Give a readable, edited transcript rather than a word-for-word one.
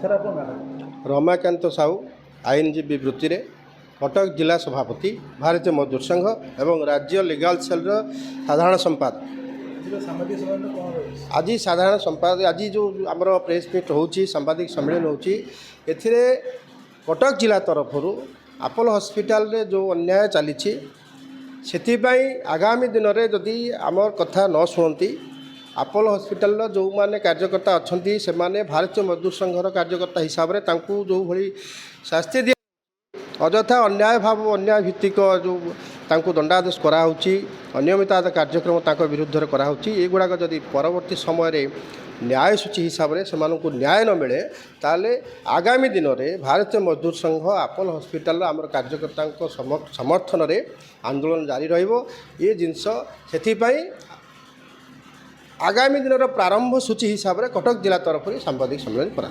Sir आप रमाकांत साहू आईनजीवी वृत्ति रे कटक जिला सभापति भारतीय मजदूर संघ एवं राज्य लीगल सेल साधारण संपादक। सामाजिक संबंध कौन रही आज साधारण संपादक आज जो आमर प्रेस मीट हो सांबादिक सम्मेलन होती कटक जिला तरफ अपोलो हॉस्पिटल रे जो अन्याय चली आगामी दिन में जदि आम कथा न शुणती अपोलो हॉस्पिटल जो माने कार्यकर्ता अच्छा से माने भारतीय मजदूर संघर कार्यकर्ता हिसाब से जो भली शास्ति दिया अଯଥା अन्याय भाव अन्याय भित्तिक जो तांकु दंडादेश कराउची अनियमित कार्यक्रम तांको विरुद्ध में कराउची एगुड़ाक जदि परवर्ती समय रे न्याय सूची हिसाब से सेमानंकु न्याय न मिले ताले आगामी दिन में भारतीय मजदूर संघ अपोलो हॉस्पिटल आमर कार्यकर्ता समर्थन रे आंदोलन जारी रहिबो। ये जिनस सेथिपाई आगामी दिन प्रारंभ सूची हिसाब से कटक जिला तरफ सांबादिक सम्मेलन करा।